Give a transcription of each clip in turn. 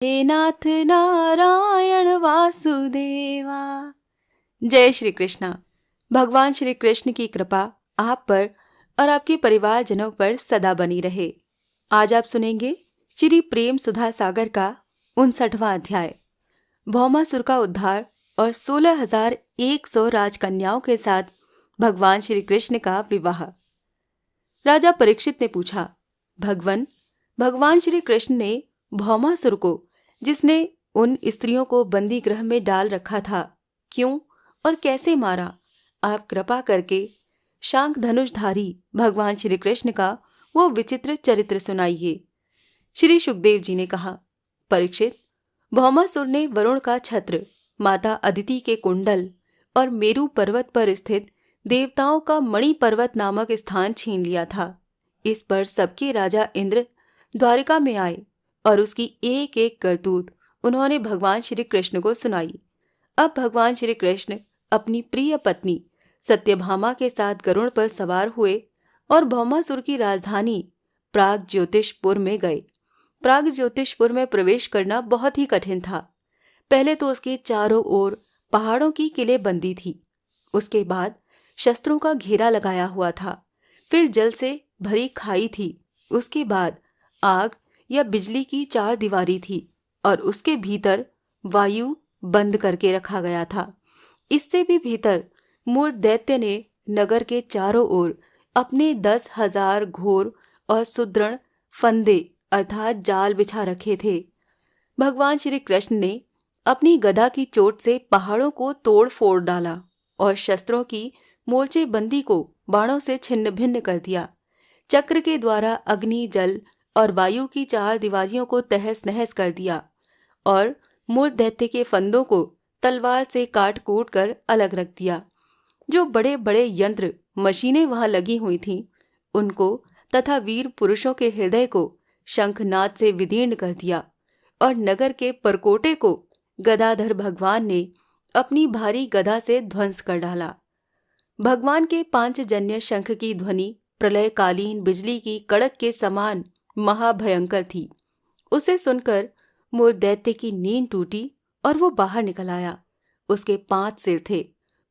हे नाथ नारायण वासुदेवा। जय श्री कृष्णा। भगवान श्री कृष्ण की कृपा आप पर और आपके परिवारजनों पर सदा बनी रहे। आज आप सुनेंगे श्री प्रेम सुधा सागर का 59वां अध्याय, भौमासुर का उद्धार और 16,100 राजकन्याओं के साथ भगवान श्री कृष्ण का विवाह। राजा परीक्षित ने पूछा, भगवान श्री कृष्ण ने भौमासुर को, जिसने उन स्त्रियों को बंदी गृह में डाल रखा था, क्यों और कैसे मारा? आप कृपा करके शांख धनुषधारी भगवान श्री कृष्ण का वो विचित्र चरित्र सुनाइए। श्री सुखदेव जी ने कहा, परीक्षित, भौमासुर ने वरुण का छत्र, माता अदिति के कुंडल और मेरु पर्वत पर स्थित देवताओं का मणि पर्वत नामक स्थान छीन लिया था। इस पर सबके राजा इंद्र द्वारिका में आए और उसकी एक एक करतूत उन्होंने भगवान श्री कृष्ण को सुनाई। अब भगवान श्री कृष्ण अपनी प्रिय पत्नी सत्यभामा के साथ गरुड़ पर सवार हुए और भौमासुर की राजधानी प्राग ज्योतिषपुर में गए। प्राग ज्योतिषपुर में प्रवेश करना बहुत ही कठिन था। पहले तो उसके चारों ओर पहाड़ों की किलेबंदी थी, उसके बाद शस्त्रों का घेरा लगाया हुआ था, फिर जल से भरी खाई थी, उसके बाद आग या बिजली की चार दीवारी थी और उसके भीतर वायु बंद करके रखा गया था। इससे भी भीतर मूल दैत्य ने नगर के चारों ओर अपने 10,000 घोर और सुदृढ़ फंदे अर्थात जाल बिछा रखे थे। भगवान श्री कृष्ण ने अपनी गदा की चोट से पहाड़ों को तोड़ फोड़ डाला और शस्त्रों की मोर्चे बंदी को बाणों से छिन्न भिन्न कर दिया। चक्र के द्वारा अग्नि, जल और वायु की चार दीवारियों को तहस नहस कर दिया और मूल दैत्य के फंदों को तलवार से काट कूट कर अलग रख दिया। जो बड़े बड़े यंत्र मशीनें वहां लगी हुई थीं, उनको तथा वीर पुरुषों के हृदय को शंखनाद से विदीर्ण कर दिया और नगर के परकोटे को गदाधर भगवान ने अपनी भारी गदा से ध्वंस कर डाला। भगवान के पांचजन्य शंख की ध्वनि प्रलयकालीन बिजली की कड़क के समान महाभयंकर थी। उसे सुनकर मूल दैत्य की नींद टूटी और वो बाहर निकल आया। उसके 5 सिर थे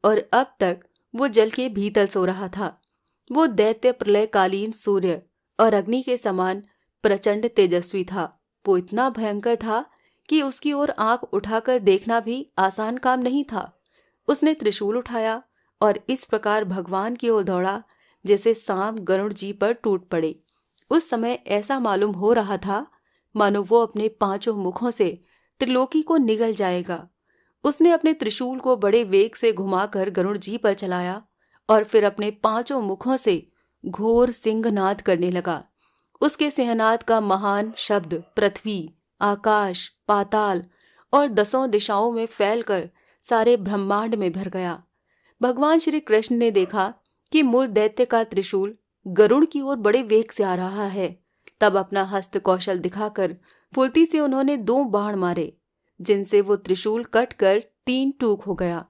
और अब तक वो जल के भीतर सो रहा था। वो दैत्य प्रलयकालीन सूर्य और अग्नि के समान प्रचंड तेजस्वी था। वो इतना भयंकर था कि उसकी ओर आंख उठाकर देखना भी आसान काम नहीं था। उसने त्रिशूल उठाया और इस प्रकार भगवान की ओर दौड़ा जैसे सांप गरुड़ जी पर टूट पड़े। उस समय ऐसा मालूम हो रहा था मानो वो अपने 5 मुखों से त्रिलोकी को निगल जाएगा। उसने अपने त्रिशूल को बड़े वेग से घुमाकर गरुड़ जी पर चलाया और फिर अपने 5 मुखों से घोर सिंहनाद करने लगा। उसके सिंहनाद का महान शब्द पृथ्वी, आकाश, पाताल और 10 दिशाओं में फैलकर सारे ब्रह्मांड में भर गया। भगवान श्री कृष्ण ने देखा कि मूल दैत्य का त्रिशूल गरुड़ की ओर बड़े वेग से आ रहा है। तब अपना हस्त कौशल दिखाकर फुर्ती से उन्होंने 2 बाण मारे, जिनसे वो त्रिशूल कटकर 3 टूक हो गया।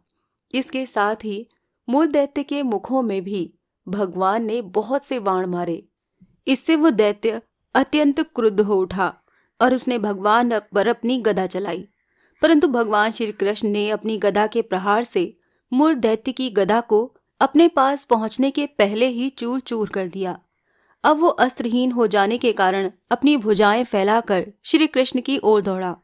इसके साथ ही मूल दैत्य के मुखों में भी भगवान ने बहुत से बाण मारे। इससे वो दैत्य अत्यंत क्रुद्ध हो उठा और उसने भगवान पर अपनी गदा चलाई, परंतु भगवान श्री कृष्ण ने अपनी गदा के प्रहार से मूल दैत्य की गदा को अपने पास पहुंचने के पहले ही चूर चूर कर दिया। अब वो अस्त्रहीन हो जाने के कारण अपनी भुजाएं फैलाकर श्री कृष्ण की ओर दौड़ा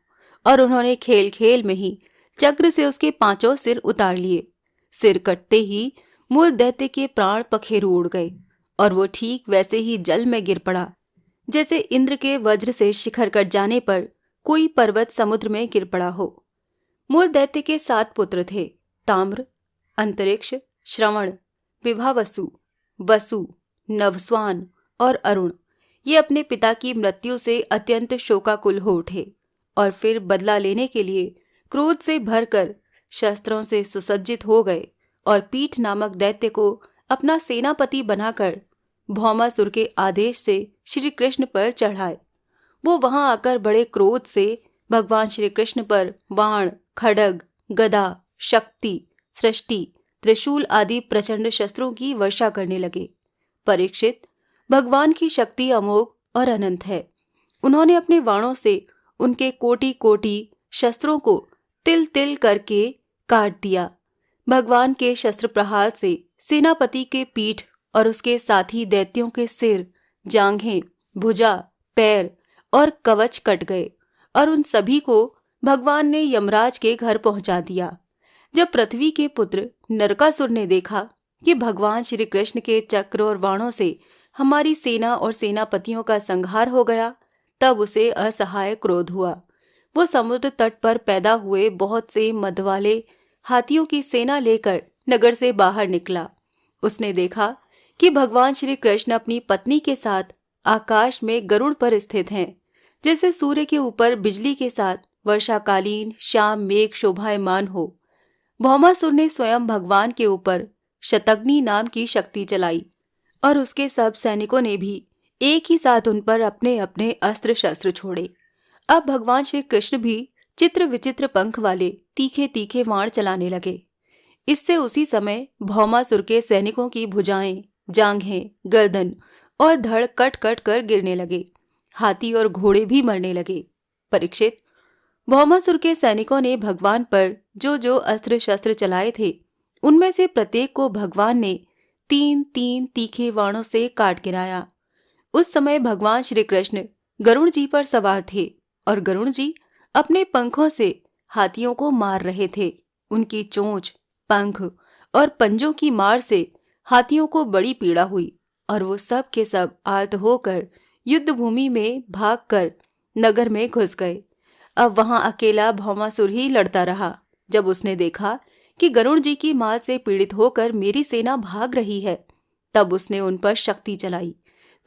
और उन्होंने खेल खेल में ही चक्र से उसके 5 सिर उतार लिए। सिर कटते ही मूल दैत्य के प्राण पखेरु उड़ गए और वो ठीक वैसे ही जल में गिर पड़ा जैसे इंद्र के वज्र से शिखर कट जाने पर कोई पर्वत समुद्र में गिर पड़ा हो। मूल दैत्य के 7 पुत्र थे, ताम्र, अंतरिक्ष, श्रवण, विभावसु, वसु, नवस्वान और अरुण। ये अपने पिता की मृत्यु से अत्यंत शोकाकुल हो उठे और फिर बदला लेने के लिए क्रोध से भरकर शस्त्रों से सुसज्जित हो गए और पीठ नामक दैत्य को अपना सेनापति बनाकर भौमासुर के आदेश से श्री कृष्ण पर चढ़ाए। वो वहां आकर बड़े क्रोध से भगवान श्री कृष्ण पर बाण, खड्ग, गदा, शक्ति, सृष्टि, त्रिशूल आदि प्रचंड शस्त्रों की वर्षा करने लगे। परीक्षित, भगवान की शक्ति अमोघ और अनंत है। उन्होंने अपने बाणों से उनके कोटि कोटि शस्त्रों को तिल तिल करके काट दिया। भगवान के शस्त्र प्रहार से सेनापति के पीठ और उसके साथी दैत्यों के सिर, जांघें, भुजा, पैर और कवच कट गए और उन सभी को भगवान ने यमराज के घर पहुंचा दिया। जब पृथ्वी के पुत्र नरकासुर ने देखा कि भगवान श्री कृष्ण के चक्र और बाणों से हमारी सेना और सेनापतियों का संहार हो गया, तब उसे असहाय क्रोध हुआ। वो समुद्र तट पर पैदा हुए बहुत से मद वाले हाथियों की सेना लेकर नगर से बाहर निकला। उसने देखा कि भगवान श्री कृष्ण अपनी पत्नी के साथ आकाश में गरुड़ पर स्थित हैं, जैसे सूर्य के ऊपर बिजली के साथ वर्षाकालीन शाम मेघ शोभायमान हो। भौमासुर ने स्वयं भगवान के ऊपर शतग्नि नाम की शक्ति चलाई और उसके सब सैनिकों ने भी एक ही साथ उन पर अपने अपने अस्त्र शस्त्र छोड़े। अब भगवान श्री कृष्ण भी चित्र विचित्र पंख वाले तीखे तीखे बाण चलाने लगे। इससे उसी समय भौमासुर के सैनिकों की भुजाएं, जांघें, गर्दन और धड़ कट कट कर गिरने लगे। हाथी और घोड़े भी मरने लगे। परीक्षित, भौमासुर के सैनिकों ने भगवान पर जो जो अस्त्र शस्त्र चलाए थे, उनमें से प्रत्येक को भगवान ने 3-3 तीखे बाणों से काट गिराया। उस समय भगवान श्री कृष्ण गरुड़ जी पर सवार थे और गरुड़ जी अपने पंखों से हाथियों को मार रहे थे। उनकी चोंच, पंख और पंजों की मार से हाथियों को बड़ी पीड़ा हुई और वो सब के सब आर्त होकर युद्ध भूमि में भागकर नगर में घुस गए। अब वहां अकेला भौमासुर ही लड़ता रहा। जब उसने देखा कि गरुड़ जी की मार से पीड़ित होकर मेरी सेना भाग रही है, तब उसने उन पर शक्ति चलाई,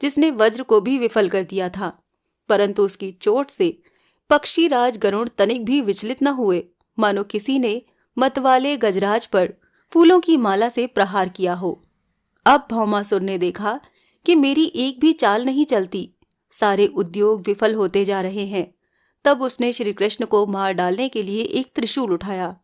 जिसने वज्र को भी विफल कर दिया था। परंतु उसकी चोट से पक्षीराज गरुड़ तनिक भी विचलित न हुए, मानो किसी ने मतवाले गजराज पर फूलों की माला से प्रहार किया हो। अब भौमासुर ने देखा कि मेरी एक भी चाल नहीं चलती, सारे उद्योग विफल होते जा रहे हैं। तब उसने श्री कृष्ण को मार डालने के लिए एक त्रिशूल उठाया,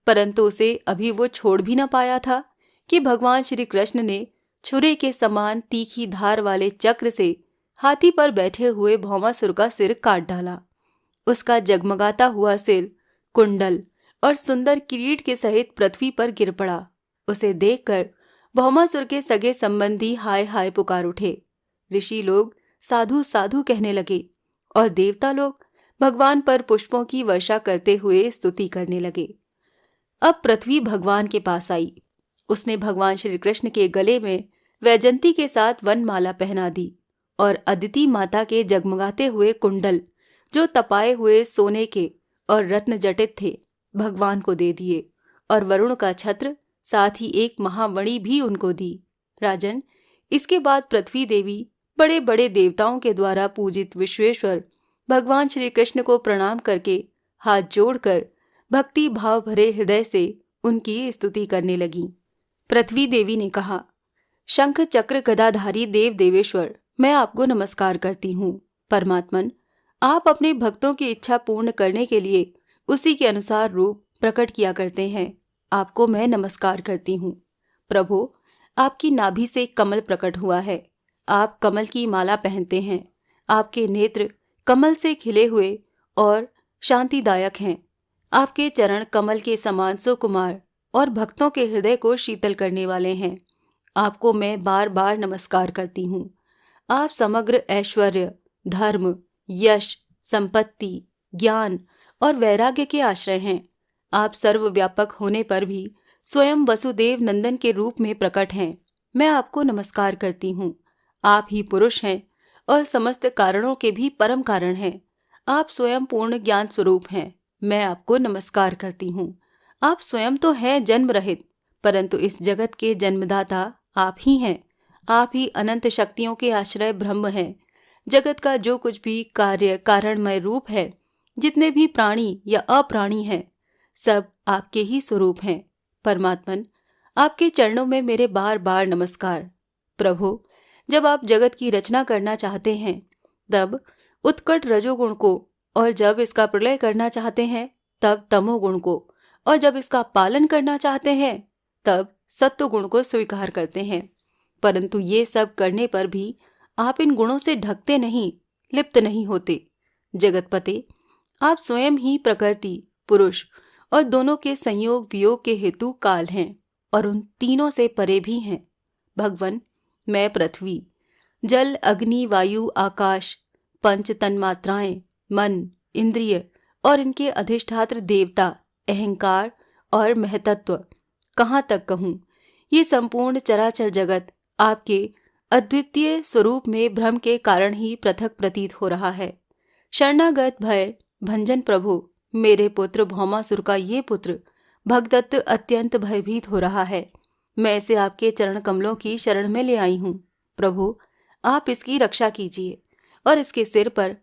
परंतु उसे अभी वो छोड़ भी न पाया था कि भगवान श्री कृष्ण ने छुरे के समान तीखी धार वाले चक्र से हाथी पर बैठे हुए भौमासुर का सिर काट डाला। उसका जगमगाता हुआ सिर कुंडल और सुंदर किरीट के सहित पृथ्वी पर गिर पड़ा। उसे देखकर भौमासुर के सगे संबंधी हाय हाय पुकार उठे। ऋषि लोग साधु साधु कहने लगे और देवता लोग भगवान पर पुष्पों की वर्षा करते हुए स्तुति करने लगे। अब पृथ्वी भगवान के पास आई। उसने भगवान श्री कृष्ण के गले में वैजंती के साथ वनमाला पहना दी और अदिति माता के जगमगाते हुए कुंडल, जो तपाए हुए सोने के और रत्न जटित थे, भगवान को दे दिए और वरुण का छत्र साथ ही एक महामणि भी उनको दी। राजन, इसके बाद पृथ्वी देवी बड़े बड़े देवताओं के द्वारा पूजित विश्वेश्वर भगवान श्री कृष्ण को प्रणाम करके हाथ जोड़कर भक्ति भाव भरे हृदय से उनकी स्तुति करने लगी। पृथ्वी देवी ने कहा, शंख चक्र गदाधारी देव देवेश्वर, मैं आपको नमस्कार करती हूँ। परमात्मन, आप अपने भक्तों की इच्छा पूर्ण करने के लिए उसी के अनुसार रूप प्रकट किया करते हैं। आपको मैं नमस्कार करती हूँ। प्रभु, आपकी नाभि से कमल प्रकट हुआ है। आप कमल की माला पहनते हैं। आपके नेत्र कमल से खिले हुए और शांतिदायक हैं। आपके चरण कमल के समान सुकुमार और भक्तों के हृदय को शीतल करने वाले हैं। आपको मैं बार बार नमस्कार करती हूँ। आप समग्र ऐश्वर्य, धर्म, यश, संपत्ति, ज्ञान और वैराग्य के आश्रय हैं। आप सर्वव्यापक होने पर भी स्वयं वसुदेव नंदन के रूप में प्रकट हैं। मैं आपको नमस्कार करती हूँ। आप ही पुरुष हैं और समस्त कारणों के भी परम कारण हैं। आप स्वयं पूर्ण ज्ञान स्वरूप हैं। मैं आपको नमस्कार करती हूँ। आप स्वयं तो हैं जन्म रहित, परंतु इस जगत के जन्मदाता आप ही हैं। आप ही अनंत शक्तियों के आश्रय ब्रह्म हैं। जगत का जो कुछ भी कार्य कारणमय रूप है, जितने भी प्राणी या अप्राणी हैं, सब आपके ही स्वरूप हैं। परमात्मन, आपके चरणों में मेरे बार बार नमस्कार। प्रभु, जब आप जगत की रचना करना चाहते हैं, तब उत्कट रजोगुण को, और जब इसका प्रलय करना चाहते हैं, तब तमोगुण को, और जब इसका पालन करना चाहते हैं, तब सत्वगुण को स्वीकार करते हैं। परंतु ये सब करने पर भी आप इन गुणों से ढकते नहीं, लिप्त नहीं होते। जगतपते, आप स्वयं ही प्रकृति, पुरुष और दोनों के संयोग वियोग के हेतु काल हैं और उन तीनों से परे भी हैं। भगवन, मैं पृथ्वी, जल, अग्नि, वायु, आकाश, पंच तन्मात्राएं, मन, इंद्रिय और इनके अधिष्ठात्र देवता, अहंकार और महतत्व, कहाँ तक कहूँ, ये संपूर्ण चराचर जगत आपके अद्वितीय स्वरूप में भ्रम के कारण ही पृथक प्रतीत हो रहा है। शरणागत भय भंजन प्रभु, मेरे पुत्र भौमासुर का ये पुत्र भगदत्त अत्यंत भयभीत हो रहा है। मैं इसे आपके चरण कमलों की शरण में ले आई हूँ। प्रभु, आप इसकी रक्षा कीजिए और इसके सिर पर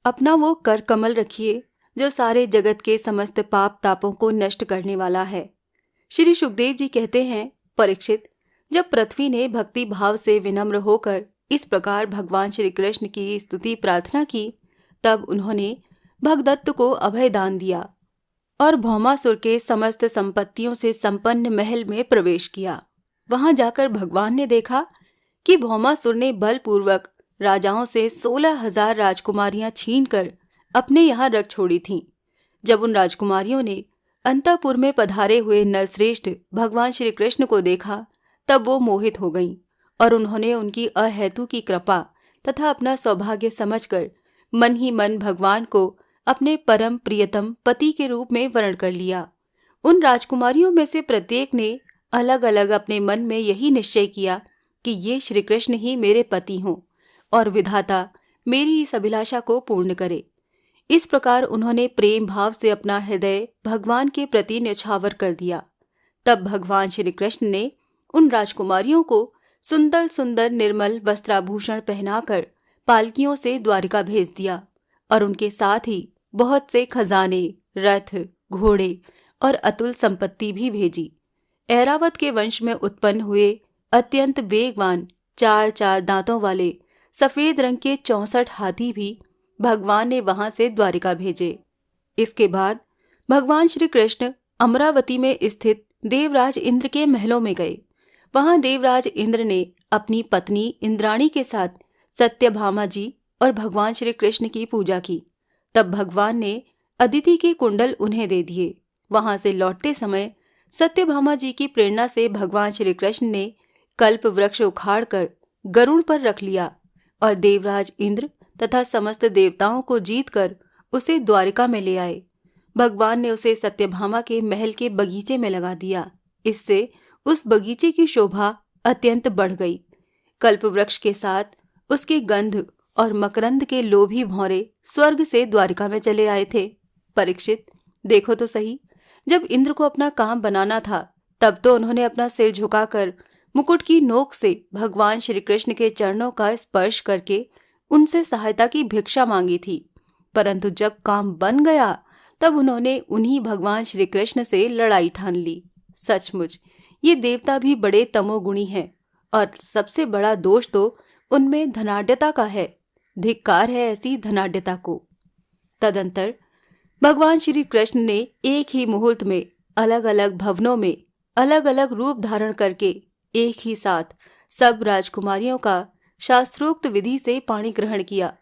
अपना वो कर कमल रखिए जो सारे जगत के समस्त पाप तापों को नष्ट करने वाला है। श्री सुखदेव जी कहते हैं, परीक्षित, जब पृथ्वी ने भक्ति भाव से विनम्र होकर इस प्रकार भगवान श्री कृष्ण की स्तुति प्रार्थना की, तब उन्होंने भगदत्त को अभय दान दिया और भौमासुर के समस्त संपत्तियों से संपन्न महल में प्रवेश किया। वहां जाकर भगवान ने देखा कि भौमासुर ने बलपूर्वक राजाओं से 16,000 राजकुमारियां छीनकर अपने यहाँ रख छोड़ी थीं। जब उन राजकुमारियों ने अंतःपुर में पधारे हुए नरश्रेष्ठ भगवान श्री कृष्ण को देखा, तब वो मोहित हो गईं और उन्होंने उनकी अहेतु की कृपा तथा अपना सौभाग्य समझकर मन ही मन भगवान को अपने परम प्रियतम पति के रूप में वर्ण कर लिया। उन राजकुमारियों में से प्रत्येक ने अलग अलग अपने मन में यही निश्चय किया कि ये श्री कृष्ण ही मेरे पति हों और विधाता मेरी इस अभिलाषा को पूर्ण करे। इस प्रकार उन्होंने प्रेम भाव से अपना हृदय भगवान के प्रति न्यौछावर कर दिया। तब भगवान श्री कृष्ण ने उन राजकुमारियों को सुंदर सुंदर निर्मल वस्त्राभूषण पहनाकर पालकियों से द्वारिका भेज दिया और उनके साथ ही बहुत से खजाने, रथ, घोड़े और अतुल संपत्ति भी भेजी। ऐरावत के वंश में उत्पन्न हुए अत्यंत वेगवान 4-4 दांतों वाले सफेद रंग के 64 हाथी भी भगवान ने वहां से द्वारिका भेजे। इसके बाद भगवान श्री कृष्ण अमरावती में स्थित देवराज इंद्र के महलों में गए। वहां देवराज इंद्र ने अपनी पत्नी इंद्राणी के साथ सत्यभामा जी और भगवान श्री कृष्ण की पूजा की। तब भगवान ने अदिति के कुंडल उन्हें दे दिए। वहां से लौटते समय सत्यभामा जी की प्रेरणा से भगवान श्री कृष्ण ने कल्प वृक्ष उखाड़कर गरुड़ पर रख लिया और देवराज इंद्र तथा समस्त देवताओं को जीतकर उसे द्वारिका में ले आए। भगवान ने उसे सत्यभामा के महल के बगीचे में लगा दिया। इससे उस बगीचे की शोभा अत्यंत बढ़ गई। कल्प वृक्ष के साथ उसके गंध और मकरंद के लोभी भौरे स्वर्ग से द्वारिका में चले आए थे। परीक्षित, देखो तो सही, जब इंद्र को अपना काम बनाना था, तब तो उन्होंने अपना सिर झुकाकर मुकुट की नोक से भगवान श्री कृष्ण के चरणों का स्पर्श करके उनसे सहायता की भिक्षा मांगी थी। परंतु जब काम बन गया, तब उन्होंने उन्हीं भगवान श्री कृष्ण से लड़ाई ठान ली। सचमुच ये देवता भी बड़े तमोगुणी हैं और सबसे बड़ा दोष तो उनमें धनाढ्यता का है। धिक्कार है ऐसी धनाढ्यता को। तदंतर भगवान श्री कृष्ण ने एक ही मुहूर्त में अलग अलग भवनों में अलग अलग रूप धारण करके एक ही साथ सब राजकुमारियों का शास्त्रोक्त विधि से पाणी ग्रहण किया।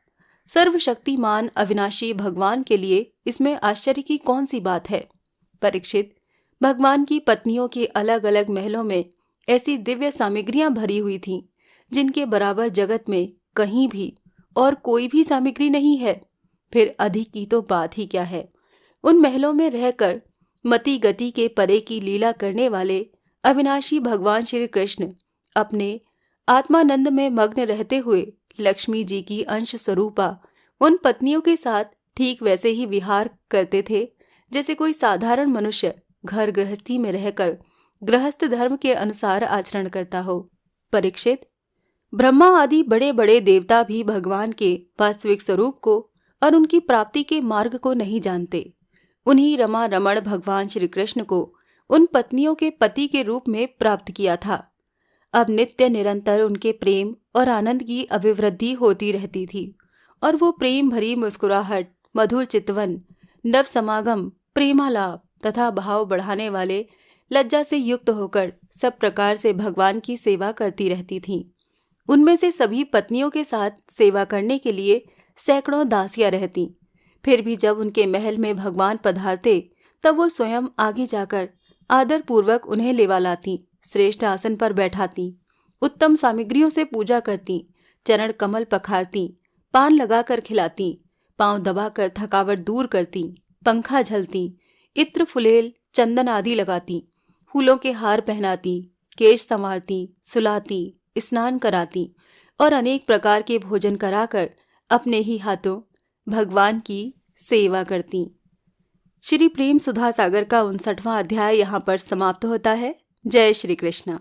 सर्वशक्तिमान अविनाशी भगवान के लिए इसमें आश्चर्य की कौन सी बात है। परीक्षित, भगवान की पत्नियों के अलग अलग महलों में ऐसी दिव्य सामग्रियां भरी हुई थीं जिनके बराबर जगत में कहीं भी और कोई भी सामग्री नहीं है। फिर अधिक की तो बात ही क्या है। उन महलों में रहकर मति गति के परे की लीला करने वाले अविनाशी भगवान श्री कृष्ण अपने आत्मानंद में मग्न रहते हुए लक्ष्मी जी की अंश स्वरूपा उन पत्नियों के साथ ठीक वैसे ही विहार करते थे जैसे कोई साधारण मनुष्य घर गृहस्थी में रहकर गृहस्थ धर्म के अनुसार आचरण करता हो। परीक्षित, ब्रह्मा आदि बड़े बड़े देवता भी भगवान के वास्तविक स्वरूप को और उनकी प्राप्ति के मार्ग को नहीं जानते। उन्हीं रमा रमण भगवान श्री कृष्ण को उन पत्नियों के पति के रूप में प्राप्त किया था। अब नित्य निरंतर उनके प्रेम और आनंद की अभिवृद्धि होती रहती थी और वो प्रेम भरी मुस्कुराहट, मधुर चितवन, नव समागम, प्रेमालाप तथा भाव बढ़ाने वाले लज्जा से युक्त होकर सब प्रकार से भगवान की सेवा करती रहती थीं। उनमें से सभी पत्नियों के साथ सेवा करने के लिए सैकड़ों दासियां रहती। फिर भी जब उनके महल में भगवान पधारते तब वो स्वयं आगे जाकर आदर पूर्वक उन्हें लेवा लाती, श्रेष्ठ आसन पर बैठाती, उत्तम सामग्रियों से पूजा करती, चरण कमल पखारती, पान लगाकर खिलाती, पांव दबाकर थकावट दूर करती, पंखा झलती, इत्र फुलेल चंदन आदि लगाती, फूलों के हार पहनाती, केश संवारती, सुलाती, स्नान कराती और अनेक प्रकार के भोजन कराकर अपने ही हाथों भगवान की सेवा करती। श्री प्रेम सुधा सागर का 59वां अध्याय यहाँ पर समाप्त होता है। जय श्री कृष्ण।